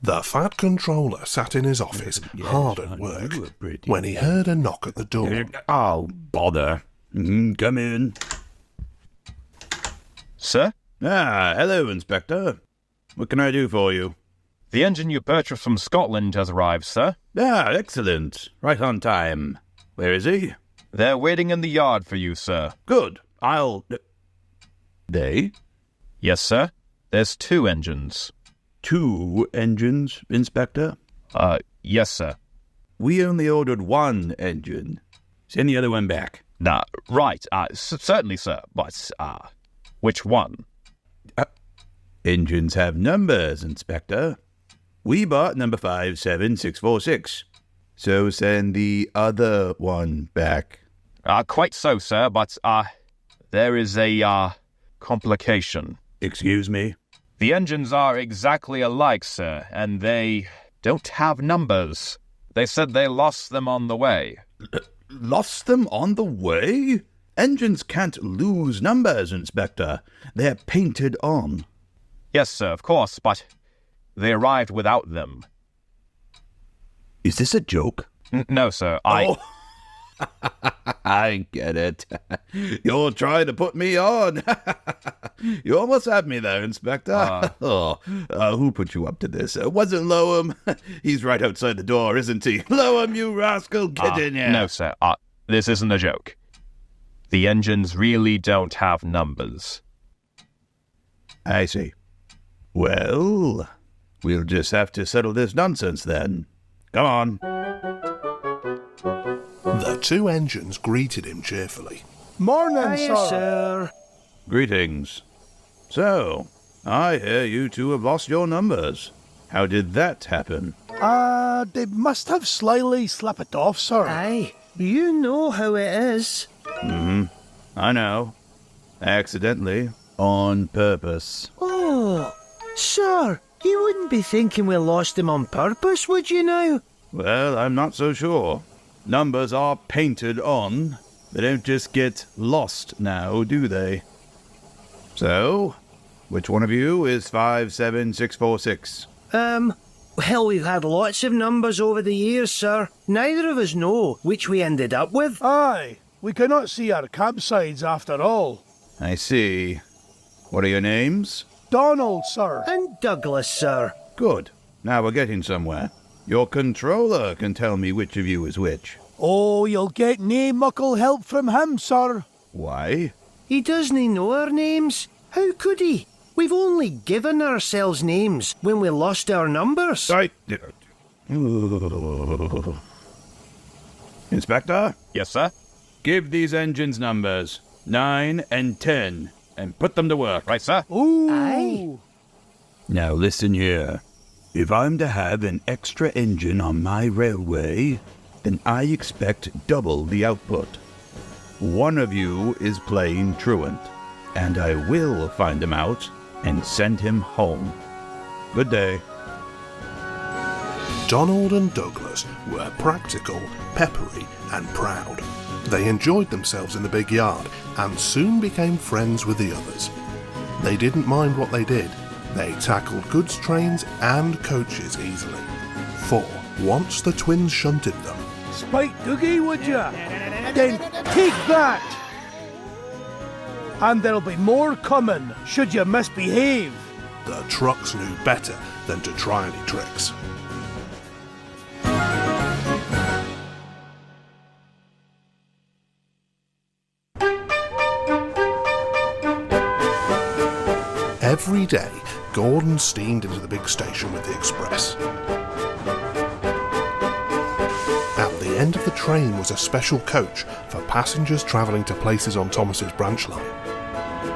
The fat controller sat in his office, hard at work, when he heard a knock at the door. Oh, bother. Come in. Sir? Ah, hello, Inspector. What can I do for you? The engine you purchased from Scotland has arrived, sir. Ah, excellent. Right on time. Where is he? They're waiting in the yard for you, sir. Good. They? Yes, sir. There's 2 engines. 2 engines, Inspector? Yes, sir. We only ordered 1 engine. Send the other one back. Right. Certainly, sir. But, which one? Engines have numbers, Inspector. We bought number 57646. So send the other one back. Quite so, sir, but, there is a, complication. Excuse me? The engines are exactly alike, sir, and they don't have numbers. They said they lost them on the way. Lost them on the way? Engines can't lose numbers, Inspector. They're painted on. Yes, sir, of course, but they arrived without them. Is this a joke? No, sir, Oh, I get it. You're trying to put me on. You almost had me there, Inspector. Who put you up to this? Wasn't Loam? He's right outside the door, isn't he? Loam, you rascal, get in here. No, sir, this isn't a joke. The engines really don't have numbers. I see. Well, we'll just have to settle this nonsense then. Come on. The 2 engines greeted him cheerfully. Morning, Hiya, sir. sir. Greetings. So, I hear you 2 have lost your numbers. How did that happen? They must have slyly slipped it off, sir. Aye, you know how it is. I know. Accidentally. On purpose. Oh, sir, you wouldn't be thinking we lost them on purpose, would you now? Well, I'm not so sure. Numbers are painted on. They don't just get lost now, do they? So, which one of you is 57646? Well, we've had lots of numbers over the years, sir. Neither of us know which we ended up with. Aye, we cannot see our campsites after all. I see. What are your names? Donald, sir. And Douglas, sir. Good. Now we're getting somewhere. Your controller can tell me which of you is which. Oh, you'll get nae muckle help from him, sir. Why? He doesn't know our names. How could he? We've only given ourselves names when we lost our numbers. Inspector, Yes, sir? give these engines numbers 9 and 10 and put them to work. Right, sir? Ooh. Aye. Now listen here. If I'm to have an extra engine on my railway, then I expect double the output. One of you is playing truant, and I will find him out and send him home. Good day. Donald and Douglas were practical, peppery, and proud. They enjoyed themselves in the big yard and soon became friends with the others. They didn't mind what they did. They tackled goods trains and coaches easily. For once the twins shunted them, Spike Doogie, would ya? Then take that! And there'll be more coming, should you misbehave. the trucks knew better than to try any tricks. Every day, Gordon steamed into the big station with the express. At the end of the train was a special coach for passengers travelling to places on Thomas's branch line.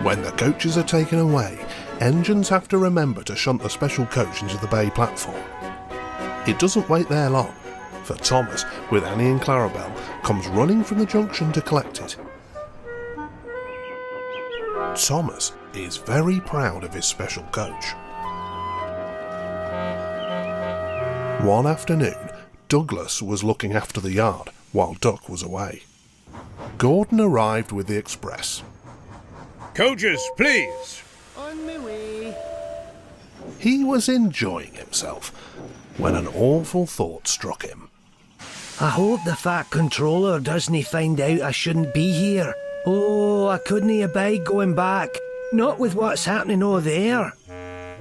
When the coaches are taken away, engines have to remember to shunt the special coach into the bay platform. It doesn't wait there long, for Thomas, with Annie and Clarabelle, comes running from the junction to collect it. Thomas is very proud of his special coach. One afternoon, Douglas was looking after the yard while Duck was away. Gordon arrived with the express. Coaches, please. On my way. He was enjoying himself when an awful thought struck him. I hope the Fat Controller doesn't find out I shouldn't be here. Oh, I couldn't abide going back. Not with what's happening over there.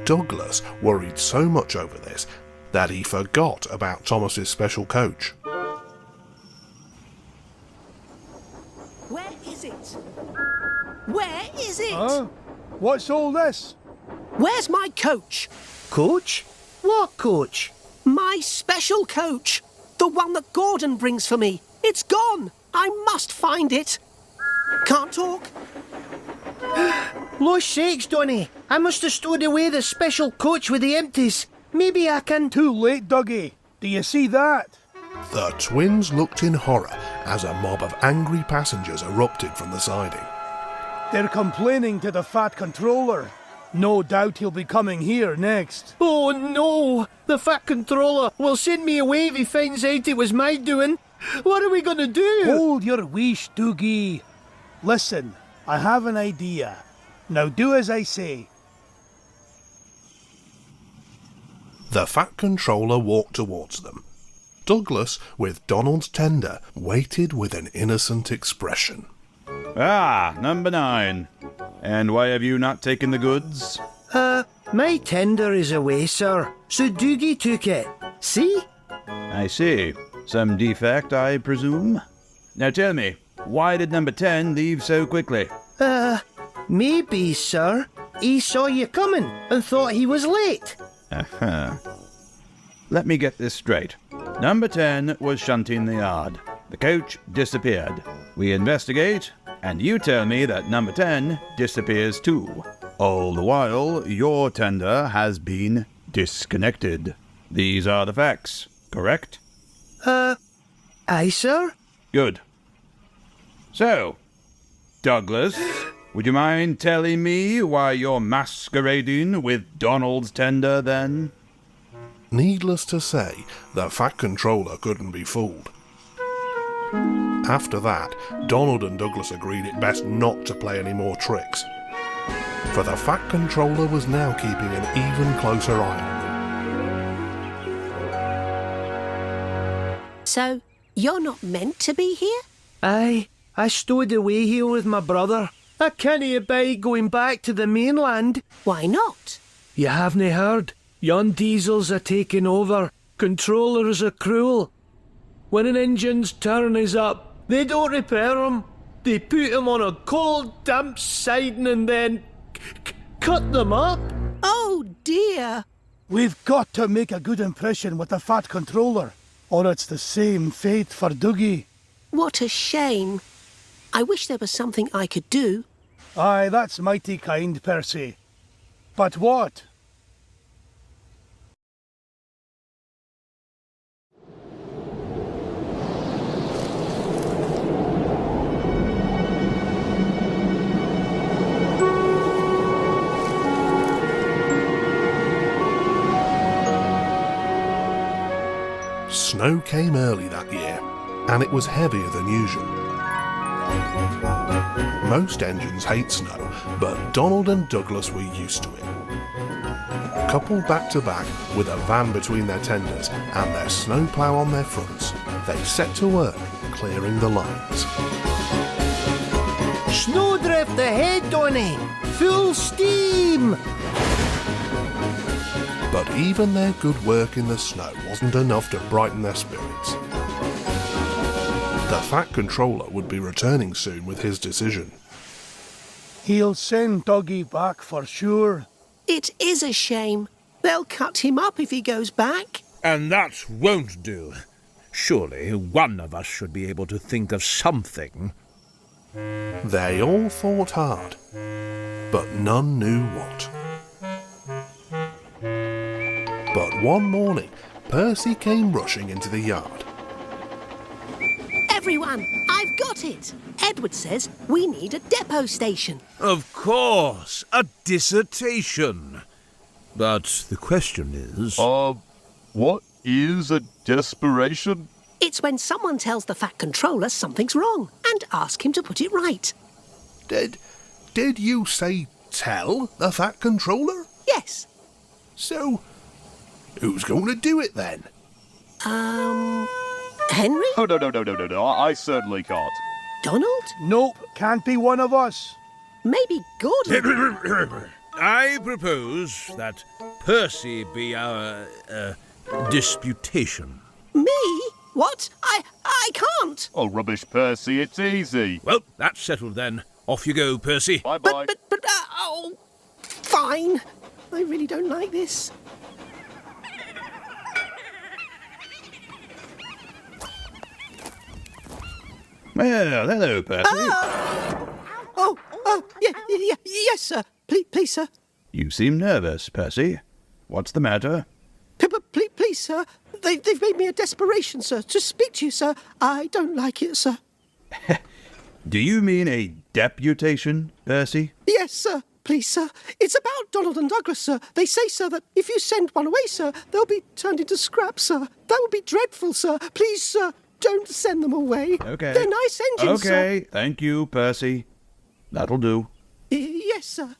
Douglas worried so much over this that he forgot about Thomas's special coach. Where is it? Where is it? Huh? What's all this? Where's my coach? Coach? What coach? My special coach. The one that Gordon brings for me. It's gone. I must find it. Can't talk. Lost sakes, Donny. I must have stowed away the special coach with the empties. Maybe I can... Too late, Dougie. Do you see that? The twins looked in horror as a mob of angry passengers erupted from the siding. They're complaining to the Fat Controller. No doubt he'll be coming here next. Oh no! The Fat Controller will send me away if he finds out it was my doing. What are we going to do? Hold your wish, Dougie. Listen, I have an idea. Now do as I say. The Fat Controller walked towards them. Douglas, with Donald's tender, waited with an innocent expression. Ah, number 9. And why have you not taken the goods? My tender is away, sir. So Doogie took it. See? I see. Some defect, I presume? Now tell me, why did number 10 leave so quickly? Maybe, sir. He saw you coming and thought he was late. Let me get this straight. Number 10 was shunting the yard. The coach disappeared. We investigate, and you tell me that number 10 disappears too. All the while, your tender has been disconnected. These are the facts, correct? Aye, sir? Good. So, Douglas, would you mind telling me why you're masquerading with Donald's tender then? Needless to say, the Fat Controller couldn't be fooled. After that, Donald and Douglas agreed it best not to play any more tricks, for the Fat Controller was now keeping an even closer eye on them. So, you're not meant to be here? Aye, I stowed away here with my brother. I can't abide going back to the mainland. Why not? You haven't heard? Yon diesels are taking over. Controllers are cruel. When an engine's turn is up, they don't repair 'em. They put 'em on a cold, damp siding and then cut them up. Oh dear. We've got to make a good impression with the Fat Controller, or it's the same fate for Dougie. What a shame. I wish there was something I could do. Aye, that's mighty kind, Percy. But what? Snow came early that year, and it was heavier than usual. Most engines hate snow, but Donald and Douglas were used to it. Coupled back to back with a van between their tenders and their snowplough on their fronts, they set to work clearing the lines. Snowdrift ahead, Donny! Full steam! But even their good work in the snow wasn't enough to brighten their spirits. The Fat Controller would be returning soon with his decision. He'll send Dougie back for sure. It is a shame. They'll cut him up if he goes back. And that won't do. Surely one of us should be able to think of something. They all thought hard, but none knew what. But one morning, Percy came rushing into the yard. Everyone, I've got it. Edward says we need a depot station. Of course, a dissertation. But the question is... What is a desperation? It's when someone tells the Fat Controller something's wrong and ask him to put it right. Did you say tell the Fat Controller? Yes. So, who's going to do it then? Henry? Oh, no. I certainly can't. Donald? Nope, can't be one of us. Maybe Gordon? I propose that Percy be our disputation. Me? What? I can't. Oh, rubbish, Percy, it's easy. Well, that's settled then. Off you go, Percy. Bye-bye. Fine. I really don't like this. Well, hello, Percy. Yes, sir. Please, sir. You seem nervous, Percy. What's the matter? Please, sir. They've made me a desperation, sir, to speak to you, sir. I don't like it, sir. Do you mean a deputation, Percy? Yes, sir. Please, sir. It's about Donald and Douglas, sir. They say, sir, that if you send one away, sir, they'll be turned into scrap, sir. That would be dreadful, sir. Please, sir, don't send them away. Okay. They're nice engines, sir. Okay, thank you, Percy. That'll do. Yes, sir.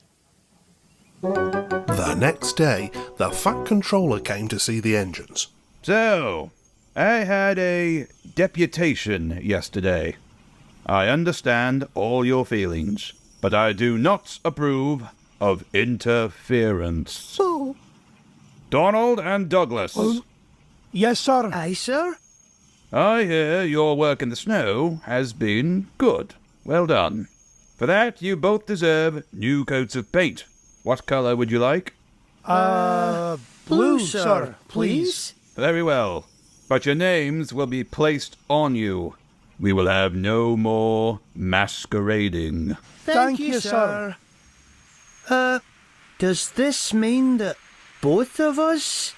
The next day, the Fat Controller came to see the engines. So, I had a deputation yesterday. I understand all your feelings, but I do not approve of interference. Oh. Donald and Douglas, Yes, sir. Aye, sir. I hear your work in the snow has been good. Well done. For that, you both deserve new coats of paint. What colour would you like? Blue, sir, please. Very well. But your names will be placed on you. We will have no more masquerading. Thank you, sir. Does this mean that both of us?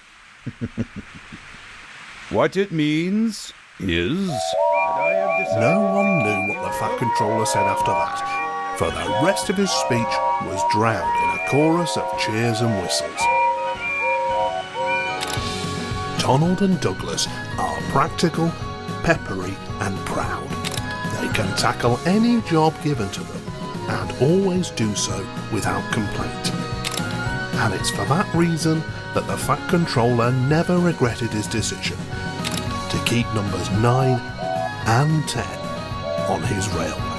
What it means is that I have decided... No one knew what the Fat Controller said after that, for the rest of his speech was drowned in a chorus of cheers and whistles. Donald and Douglas are practical, peppery and proud. They can tackle any job given to them, and always do so without complaint. And it's for that reason that the Fat Controller never regretted his decision to keep numbers 9 and 10 on his railway.